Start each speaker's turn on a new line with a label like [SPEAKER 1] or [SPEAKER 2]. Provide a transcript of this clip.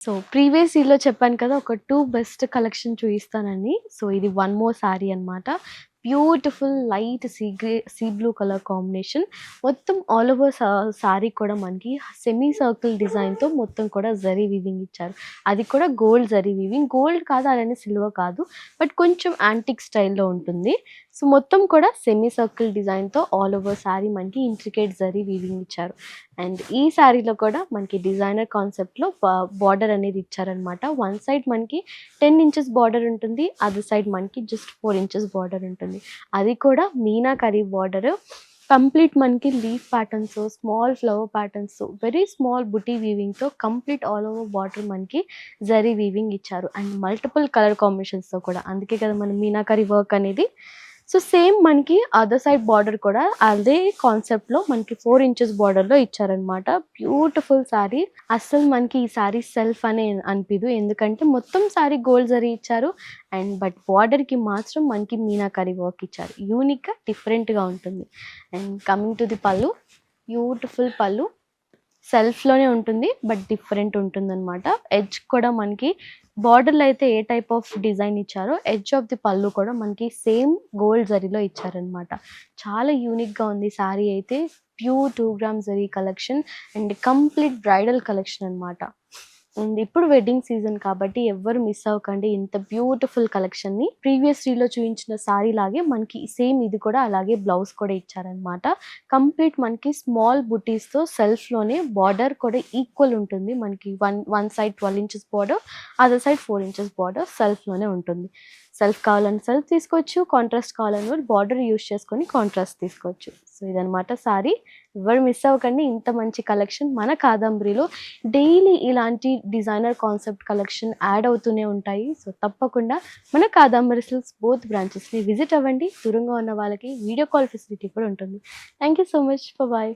[SPEAKER 1] So previous ఇయర్‌లో చెప్పాను కదా! ఒక 2 బెస్ట్ కలెక్షన్ చూయిస్తానని. సో ఇది వన్ మోర్ శారీ అనమాట. Beautiful light sea blue colour combination. మొత్తం ఆల్ ఓవర్ శారీ కూడా మనకి సెమీ సర్కిల్ డిజైన్‌తో మొత్తం కూడా జరీ వీవింగ్ ఇచ్చారు. అది కూడా గోల్డ్ జరీ వీవింగ్. గోల్డ్ కాదు అలానే సిల్వర్ కాదు. బట్ కొంచెం యాంటిక్ స్టైల్‌లో ఉంటుంది. సో మొత్తం కూడా సెమీ సర్కిల్ డిజైన్‌తో ఆల్ ఓవర్ శారీ మనకి ఇంట్రికేట్ జరీ వీవింగ్ ఇచ్చారు. అండ్ ఈ శారీలో కూడా మనకి డిజైనర్ కాన్సెప్ట్‌లో బార్డర్ అనేది ఇచ్చారనమాట. వన్ సైడ్ మనకి 10 ఇంచెస్ బార్డర్ ఉంటుంది. అదర్ సైడ్ మనకి జస్ట్ 4 ఇంచెస్ బార్డర్ ఉంటుంది. అది కూడా మీనాకరీ బార్డర్. కంప్లీట్ మనకి leaf patterns, small flower patterns, very small బుటీ వీవింగ్‌తో కంప్లీట్ ఆల్ ఓవర్ బార్డర్ మనకి జరీ వీవింగ్ ఇచ్చారు. అండ్ మల్టిపుల్ కలర్ కాంబినేషన్స్‌తో కూడా. అందుకే కదా మనం మీనాకరీ వర్క్ అనేది. సో సేమ్ మనకి అదర్ సైడ్ బార్డర్ కూడా అదే కాన్సెప్ట్‌లో మనకి 4 ఇంచెస్ బార్డర్‌లో ఇచ్చారనమాట. బ్యూటిఫుల్ శారీ. అస్సలు మనకి ఈ శారీ సెల్ఫ్ అనే అనిపియదు. ఎందుకంటే మొత్తం శారీ గోల్డ్ జరీ ఇచ్చారు. అండ్ బట్ బార్డర్‌కి మాత్రం మనకి మీనాకరీ వర్క్ ఇచ్చారు. యూనిక్‌గా, డిఫరెంట్‌గా ఉంటుంది. అండ్ కమింగ్ టు ది పల్లు. బ్యూటిఫుల్ పల్లు. సెల్ఫ్‌లోనే ఉంటుంది. బట్ డిఫరెంట్ ఉంటుందనమాట. ఎడ్జ్ కూడా మనకి బార్డర్‌లో అయితే ఏ టైప్ ఆఫ్ డిజైన్ ఇచ్చారో ఎడ్జ్ ఆఫ్ ది పల్లు కూడా మనకి సేమ్ గోల్డ్ జరీలో ఇచ్చారనమాట. చాలా యూనిక్‌గా ఉంది శారీ అయితే. Pure 2 gram zari collection and complete bridal collection అనమాట. అండ్ ఇప్పుడు వెడ్డింగ్ సీజన్ కాబట్టి ఎవ్వరు మిస్ అవ్వకండి ఇంత బ్యూటిఫుల్ కలెక్షన్‌ని. ప్రీవియస్ రీల్‌లో చూయించిన శారీ లాగే మనకి సేమ్ ఇది కూడా అలాగే బ్లౌజ్ కూడా ఇచ్చారనమాట. కంప్లీట్ మనకి స్మాల్ బుటీస్‌తో సెల్ఫ్‌లోనే బార్డర్ కూడా ఈక్వల్ ఉంటుంది. మనకి one side 12 inches border, other side 4 inches border సెల్ఫ్‌లోనే ఉంటుంది. సెల్ఫ్ కావాలంటే సెల్ఫ్ తీసుకోవచ్చు. కాంట్రాస్ట్ కావాలని కూడా బార్డర్ యూజ్ చేసుకొని కాంట్రాస్ట్ తీసుకోవచ్చు. సో ఇదనమాట శారీ. ఎవ్వరు మిస్ అవ్వకండి. ఇంత మంచి కలెక్షన్ మన కాదంబరిలో డైలీ ఇలాంటి డిజైనర్ కాన్సెప్ట్ కలెక్షన్ యాడ్ అవుతూనే ఉంటాయి. సో తప్పకుండా మన కాదంబరి సిల్క్స్ బోత్ బ్రాంచెస్‌ని విజిట్ అవ్వండి. దూరంగా ఉన్న వాళ్ళకి వీడియో కాల్ ఫెసిలిటీ కూడా ఉంటుంది. Thank you so much. Bye.